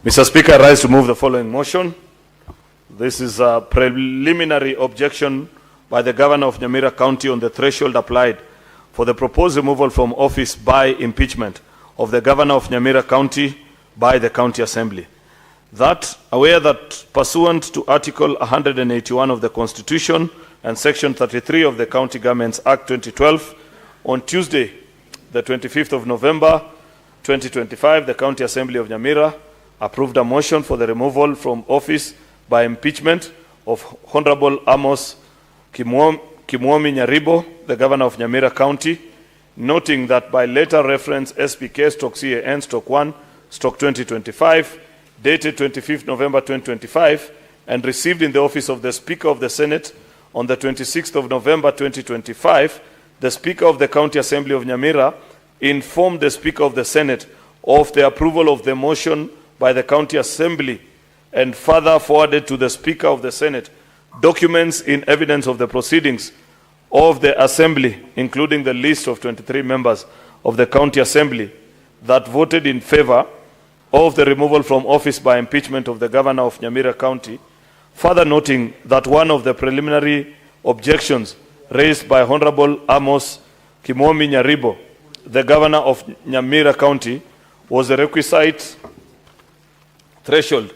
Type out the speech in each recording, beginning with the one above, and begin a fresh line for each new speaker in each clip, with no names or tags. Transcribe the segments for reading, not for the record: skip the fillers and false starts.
Mr. Speaker, I rise to move the following motion. This is a preliminary objection by the Governor of Nyamira County on the threshold applied for the proposed removal from office by impeachment of the Governor of Nyamira County by the County Assembly. That, aware that pursuant to Article 181 of the Constitution and Section 33 of the County Governments Act 2012, on Tuesday, the 25th of November, 2025, the County Assembly of Nyamira approved a motion for the removal from office by impeachment of Honorable Amos Kimuomi Nyarib0, the Governor of Nyamira County, noting that by letter reference SPK/CAN/1/2025, dated 25th November 2025, and received in the office of the Speaker of the Senate on the 26th of November 2025, the Speaker of the County Assembly of Nyamira informed the Speaker of the Senate of the approval of the motion by the County Assembly and further forwarded to the Speaker of the Senate documents in evidence of the proceedings of the Assembly, including the list of 23 members of the County Assembly that voted in favor of the removal from office by impeachment of the Governor of Nyamira County, further noting that one of the preliminary objections raised by Honorable Amos Kimuomi Nyarib0, the Governor of Nyamira County, was the requisite threshold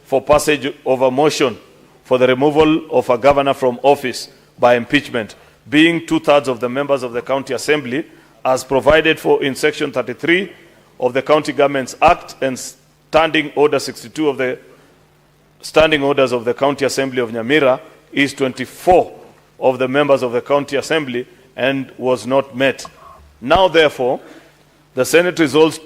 for passage of a motion for the removal of a governor from office by impeachment, being two-thirds of the members of the County Assembly, as provided for in Section 33 of the County Governments Act and Standing Order 62 of the Standing Orders of the County Assembly of Nyamira, is 24 of the members of the County Assembly and was not met. Now, therefore, the Senate resolves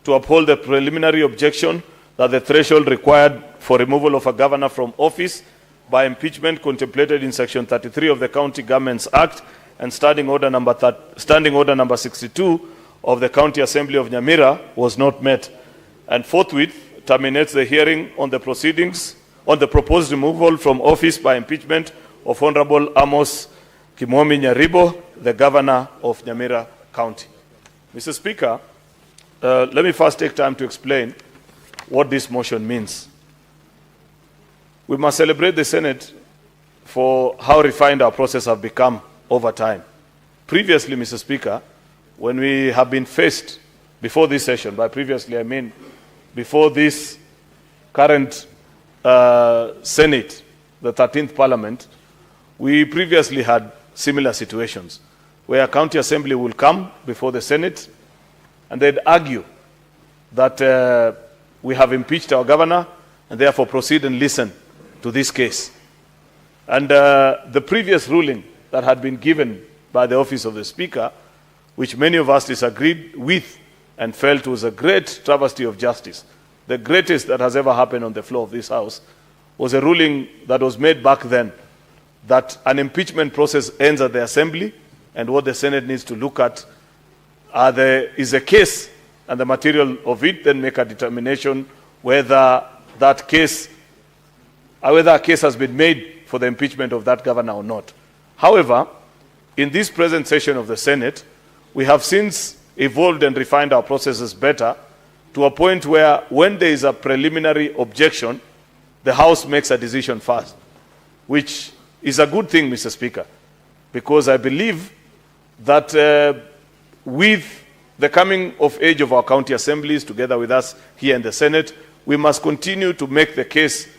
to uphold the preliminary objection that the threshold required for removal of a governor from office by impeachment contemplated in Section 33 of the County Governments Act and Standing Order number 62 of the County Assembly of Nyamira was not met, and forthwith terminates the hearing on the proceedings on the proposed removal from office by impeachment of Honorable Amos Kimuomi Nyarib0, the Governor of Nyamira County. Mr. Speaker, let me first take time to explain what this motion means. We must celebrate the Senate for how refined our process have become over time. Previously, Mr. Speaker, when we have been faced before this session, by previously I mean before this current Senate, the 13th Parliament, we previously had similar situations where a county assembly will come before the Senate and they'd argue that we have impeached our governor and therefore proceed and listen to this case. And the previous ruling that had been given by the office of the Speaker, which many of us disagreed with and felt was a great travesty of justice, the greatest that has ever happened on the floor of this House, was a ruling that was made back then that an impeachment process ends at the Assembly, and what the Senate needs to look at is a case and the material of it, then make a determination whether that case, whether a case has been made for the impeachment of that governor or not. However, in this present session of the Senate, we have since evolved and refined our processes better to a point where when there is a preliminary objection, the House makes a decision first, which is a good thing, Mr. Speaker, because I believe that with the coming of age of our county assemblies, together with us here in the Senate, we must continue to make the case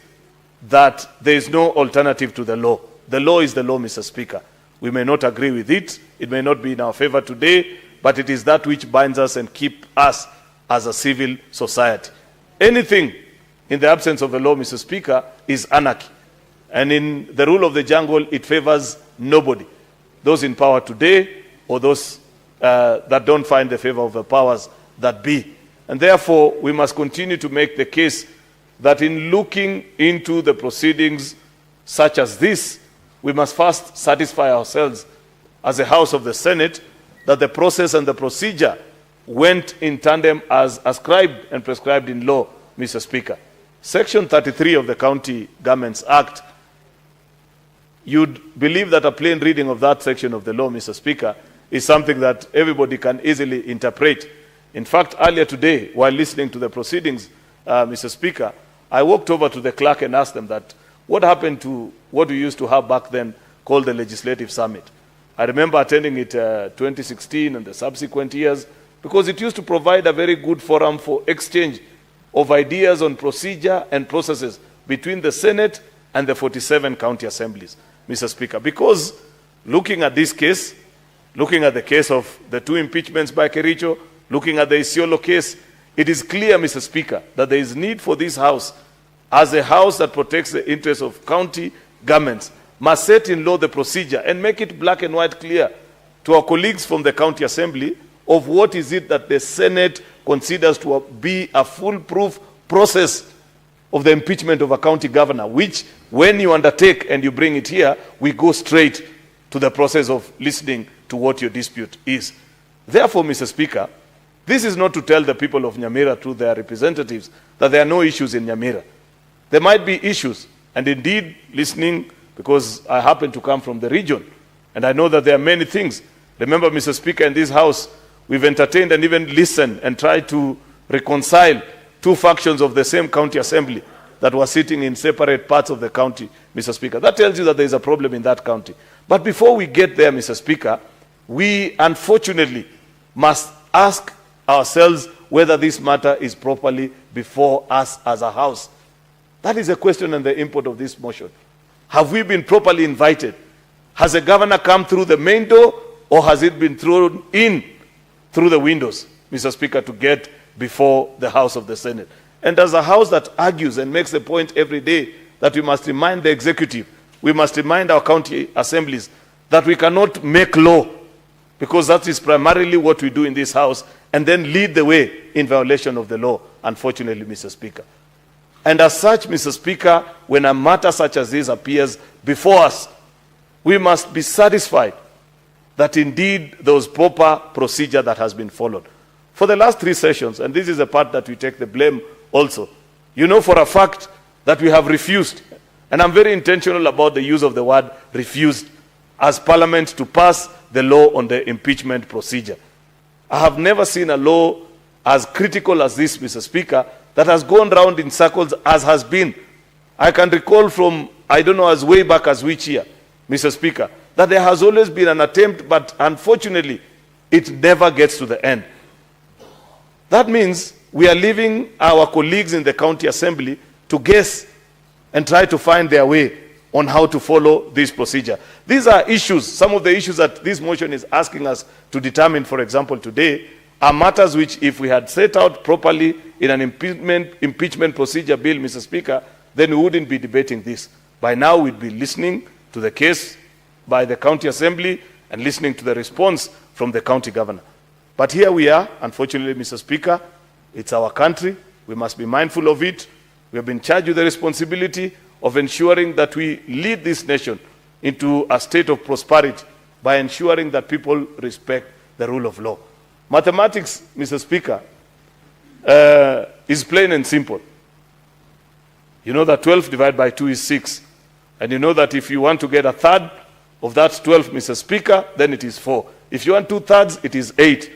that there is no alternative to the law. The law is the law, Mr. Speaker. We may not agree with it. It may not be in our favor today, but it is that which binds us and keeps us as a civil society. Anything in the absence of the law, Mr. Speaker, is anarchy. And in the rule of the jungle, it favors nobody. Those in power today or those that don't find the favor of the powers that be. And therefore, we must continue to make the case that in looking into the proceedings such as this, we must first satisfy ourselves as a House of the Senate that the process and the procedure went in tandem as ascribed and prescribed in law, Mr. Speaker. Section 33 of the County Governments Act, you'd believe that a plain reading of that section of the law, Mr. Speaker, is something that everybody can easily interpret. In fact, earlier today, while listening to the proceedings, Mr. Speaker, I walked over to the clerk and asked them that, what happened to what we used to have back then called the Legislative Summit? I remember attending it 2016 and the subsequent years, because it used to provide a very good forum for exchange of ideas on procedure and processes between the Senate and the 47 county assemblies, Mr. Speaker. Because looking at this case, looking at the case of the 2 impeachments by Cheruiyot, looking at the Isiolo case, it is clear, Mr. Speaker, that there is need for this House, as a House that protects the interests of county governments, must set in law the procedure and make it black and white clear to our colleagues from the county assembly of what is it that the Senate considers to be a foolproof process of the impeachment of a county governor, which when you undertake and you bring it here, we go straight to the process of listening to what your dispute is. Therefore, Mr. Speaker, this is not to tell the people of Nyamira through their representatives that there are no issues in Nyamira. There might be issues, and indeed listening, because I happen to come from the region, and I know that there are many things. Remember, Mr. Speaker, in this House, we've entertained and even listened and tried to reconcile 2 factions of the same county assembly that were sitting in separate parts of the county, Mr. Speaker. That tells you that there is a problem in that county. But before we get there, Mr. Speaker, we unfortunately must ask ourselves whether this matter is properly before us as a House. That is the question and the import of this motion. Have we been properly invited? Has the governor come through the main door, or has it been thrown in through the windows, Mr. Speaker, to get before the House of the Senate? And as a House that argues and makes the point every day that we must remind the executive, we must remind our county assemblies that we cannot make law, because that is primarily what we do in this House, and then lead the way in violation of the law, unfortunately, Mr. Speaker. And as such, Mr. Speaker, when a matter such as this appears before us, we must be satisfied that indeed there was proper procedure that has been followed. For the last 3 sessions, and this is the part that we take the blame also, you know for a fact that we have refused, and I'm very intentional about the use of the word refused, as Parliament to pass the law on the impeachment procedure. I have never seen a law as critical as this, Mr. Speaker, that has gone round in circles as has been. I can recall from, I don't know as way back as which year, Mr. Speaker, that there has always been an attempt, but unfortunately, it never gets to the end. That means we are leaving our colleagues in the county assembly to guess and try to find their way on how to follow this procedure. These are issues, some of the issues that this motion is asking us to determine, for example, today, are matters which, if we had set out properly in an impeachment procedure bill, Mr. Speaker, then we wouldn't be debating this. By now, we'd be listening to the case by the county assembly and listening to the response from the county governor. But here we are, unfortunately, Mr. Speaker, it's our country. We must be mindful of it. We have been charged with the responsibility of ensuring that we lead this nation into a state of prosperity by ensuring that people respect the rule of law. Mathematics, Mr. Speaker, is plain and simple. You know that 12 divided by 2 is 6. And you know that if you want to get a third of that 12, Mr. Speaker, then it is 4. If you want 2/3, it is 8.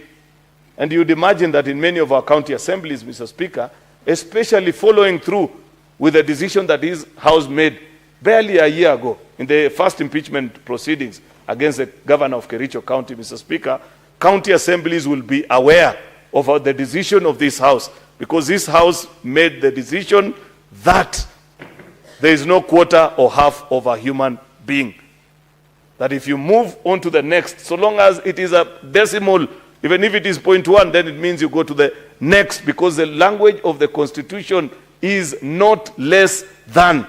And you'd imagine that in many of our county assemblies, Mr. Speaker, especially following through with the decision that this House made barely a year ago in the first impeachment proceedings against the governor of Cheruiyot County, Mr. Speaker, county assemblies will be aware of the decision of this House, because this House made the decision that there is no quarter or half of a human being. That if you move on to the next, so long as it is a decimal, even if it is 0.1, then it means you go to the next, because the language of the Constitution is not less than,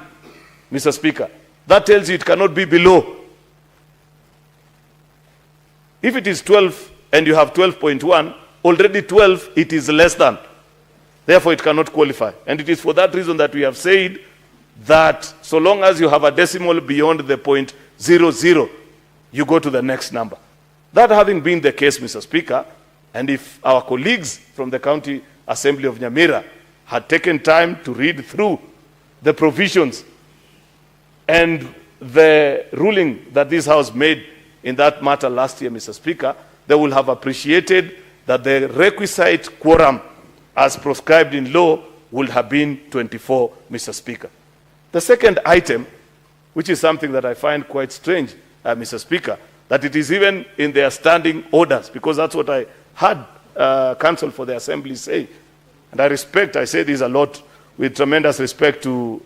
Mr. Speaker. That tells you it cannot be below. If it is 12 and you have 12.1, already 12, it is less than. Therefore, it cannot qualify. And it is for that reason that we have said that so long as you have a decimal beyond the 0.00, you go to the next number. That having been the case, Mr. Speaker, and if our colleagues from the County Assembly of Nyamira had taken time to read through the provisions and the ruling that this House made in that matter last year, Mr. Speaker, they will have appreciated that the requisite quorum as prescribed in law would have been 24, Mr. Speaker. The second item, which is something that I find quite strange, Mr. Speaker, that it is even in their standing orders, because that's what I heard Counsel for the Assembly say. And I say this a lot with tremendous respect to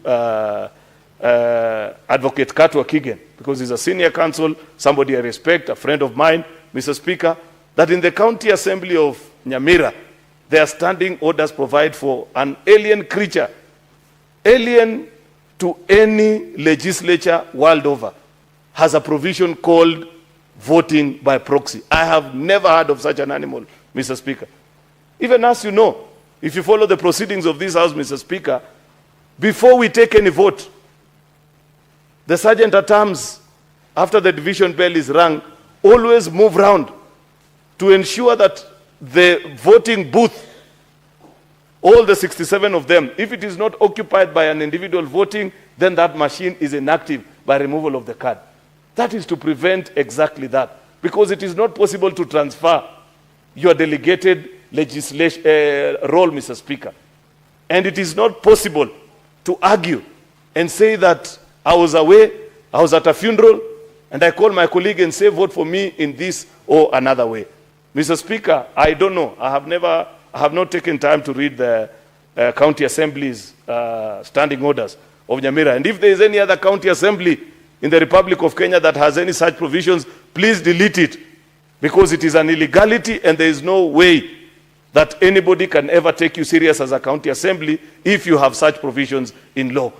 Advocate Katwa Kigen, because he's a senior counsel, somebody I respect, a friend of mine, Mr. Speaker, that in the County Assembly of Nyamira, their standing orders provide for an alien creature, alien to any legislature world over, has a provision called voting by proxy. I have never heard of such an animal, Mr. Speaker. Even as you know, if you follow the proceedings of this House, Mr. Speaker, before we take any vote, the sergeant at arms, after the division bell is rung, always move round to ensure that the voting booth, all the 67 of them, if it is not occupied by an individual voting, then that machine is inactive by removal of the card. That is to prevent exactly that, because it is not possible to transfer your delegated legislation role, Mr. Speaker. And it is not possible to argue and say that I was away, I was at a funeral, and I call my colleague and say, vote for me in this or another way. Mr. Speaker, I don't know. I have not taken time to read the County Assembly's standing orders of Nyamira. And if there is any other county assembly in the Republic of Kenya that has any such provisions, please delete it, because it is an illegality and there is no way that anybody can ever take you serious as a county assembly if you have such provisions in law.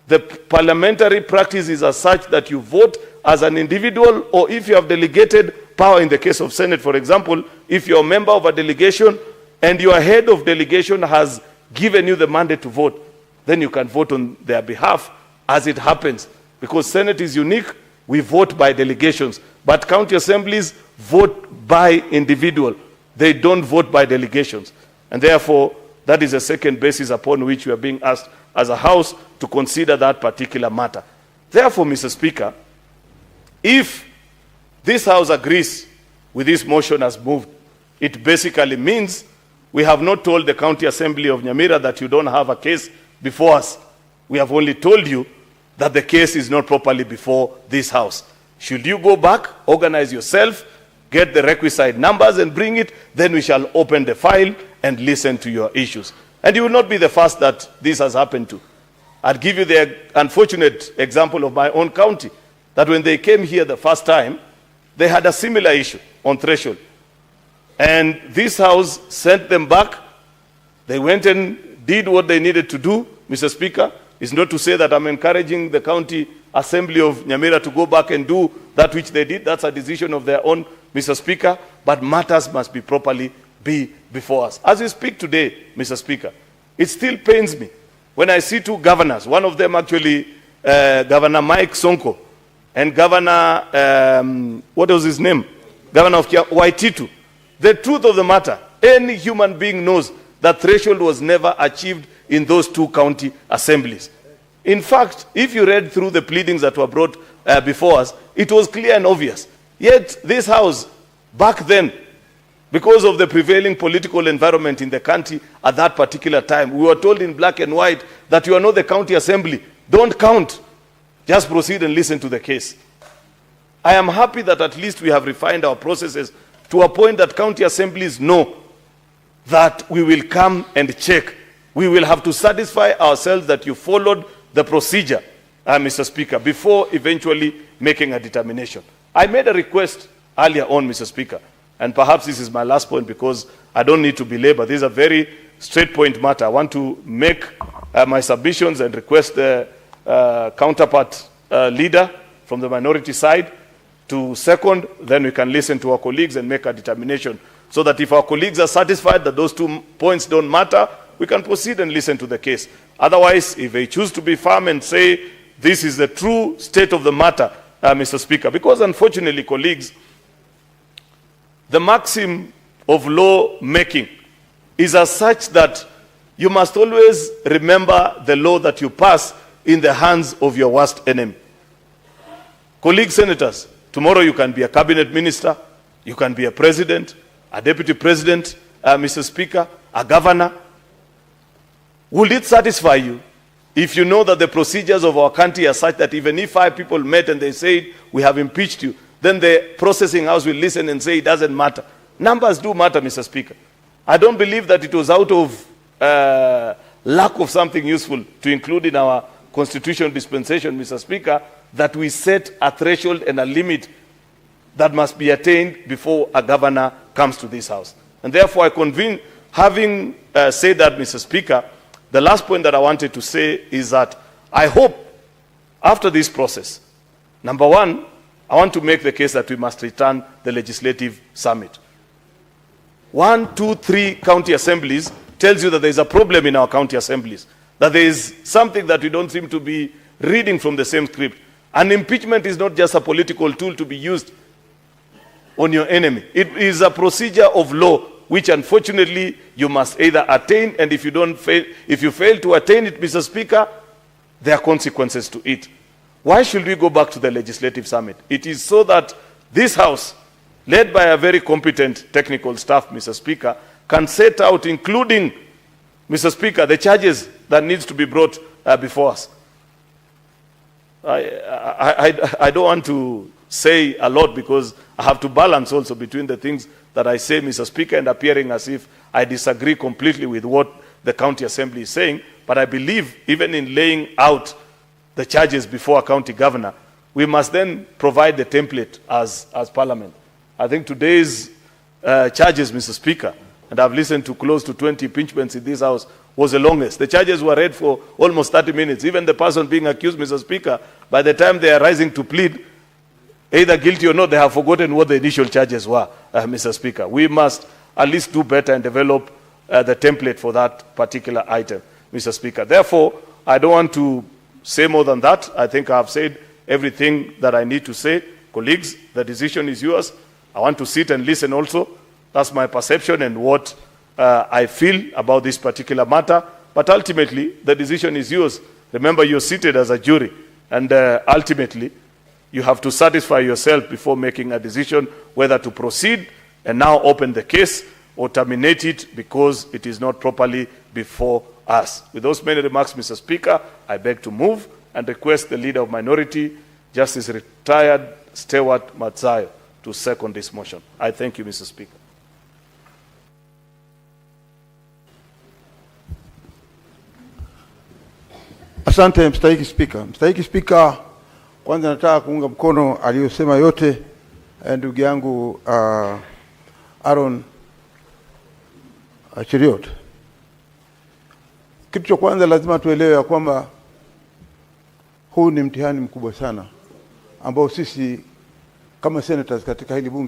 The parliamentary practice is as such that you vote as an individual, or if you have delegated power, in the case of Senate, for example, if you're a member of a delegation and your head of delegation has given you the mandate to vote, then you can vote on their behalf as it happens. Because Senate is unique, we vote by delegations. But county assemblies vote by individual. They don't vote by delegations. And therefore, that is the second basis upon which we are being asked as a House to consider that particular matter. Therefore, Mr. Speaker, if this House agrees with this motion as moved, it basically means we have not told the County Assembly of Nyamira that you don't have a case before us. We have only told you that the case is not properly before this House. Should you go back, organize yourself, get the requisite numbers and bring it, then we shall open the file and listen to your issues. And you will not be the first that this has happened to. I'll give you the unfortunate example of my own county, that when they came here the first time, they had a similar issue on threshold. And this House sent them back. They went and did what they needed to do, Mr. Speaker. It's not to say that I'm encouraging the County Assembly of Nyamira to go back and do that which they did. That's a decision of their own, Mr. Speaker. But matters must be properly before us. As we speak today, Mr. Speaker, it still pains me when I see two governors, one of them actually Governor Mike Sonko and Governor, what was his name? Governor of Waititu. The truth of the matter, any human being knows that threshold was never achieved in those two county assemblies. In fact, if you read through the pleadings that were brought before us, it was clear and obvious. Yet this House, back then, because of the prevailing political environment in the country at that particular time, we were told in black and white that you are not the county assembly. Don't count. Just proceed and listen to the case. I am happy that at least we have refined our processes to a point that county assemblies know that we will come and check. We will have to satisfy ourselves that you followed the procedure, Mr. Speaker, before eventually making a determination. I made a request earlier on, Mr. Speaker, and perhaps this is my last point because I don't need to belabor. This is a very straight point matter. I want to make my submissions and request the counterpart leader from the minority side to second, then we can listen to our colleagues and make a determination so that if our colleagues are satisfied that those 2 points don't matter, we can proceed and listen to the case. Otherwise, if they choose to be firm and say this is the true state of the matter, Mr. Speaker, because unfortunately, colleagues, the maxim of law making is as such that you must always remember the law that you pass in the hands of your worst enemy. Colleague senators, tomorrow you can be a cabinet minister, you can be a president, a deputy president, Mr. Speaker, a governor. Will it satisfy you if you know that the procedures of our country are such that even if 5 people met and they said, we have impeached you, then the processing house will listen and say it doesn't matter? Numbers do matter, Mr. Speaker. I don't believe that it was out of lack of something useful to include in our constitutional dispensation, Mr. Speaker, that we set a threshold and a limit that must be attained before a governor comes to this house. And therefore, I convene, having said that, Mr. Speaker, the last point that I wanted to say is that I hope after this process, number one, I want to make the case that we must return the legislative summit. 1, 2, 3 county assemblies tells you that there is a problem in our county assemblies, that there is something that we don't seem to be reading from the same script. And impeachment is not just a political tool to be used on your enemy. It is a procedure of law, which unfortunately you must either attain, and if you fail to attain it, Mr. Speaker, there are consequences to it. Why should we go back to the legislative summit? It is so that this house, led by a very competent technical staff, Mr. Speaker, can set out, including, Mr. Speaker, the charges that needs to be brought before us. I don't want to say a lot because I have to balance also between the things that I say, Mr. Speaker, and appearing as if I disagree completely with what the county assembly is saying. But I believe even in laying out the charges before a county governor, we must then provide the template as Parliament. I think today's charges, Mr. Speaker, and I've listened to close to 20 impeachments in this house, was the longest. The charges were read for almost 30 minutes. Even the person being accused, Mr. Speaker, by the time they are rising to plead, either guilty or not, they have forgotten what the initial charges were, Mr. Speaker. We must at least do better and develop the template for that particular item, Mr. Speaker. Therefore, I don't want to say more than that. I think I have said everything that I need to say. Colleagues, the decision is yours. I want to sit and listen also. That's my perception and what I feel about this particular matter. But ultimately, the decision is yours. Remember, you're seated as a jury. And ultimately, you have to satisfy yourself before making a decision whether to proceed and now open the case or terminate it because it is not properly before us. With those many remarks, Mr. Speaker, I beg to move and request the Leader of Minority, Justice Retired Stewart Matsayo, to second this motion. I thank you, Mr. Speaker.
Asante mstahiki Spika. Mstahiki Spika, kwanza nataka kuunga mkono aliyosema yote ndugu yangu Aaron Cheruiyot. Kitu cha kwanza lazima tuelewe ya kwamba huu ni mtihani mkubwa sana ambao sisi kama senators katika hili bunge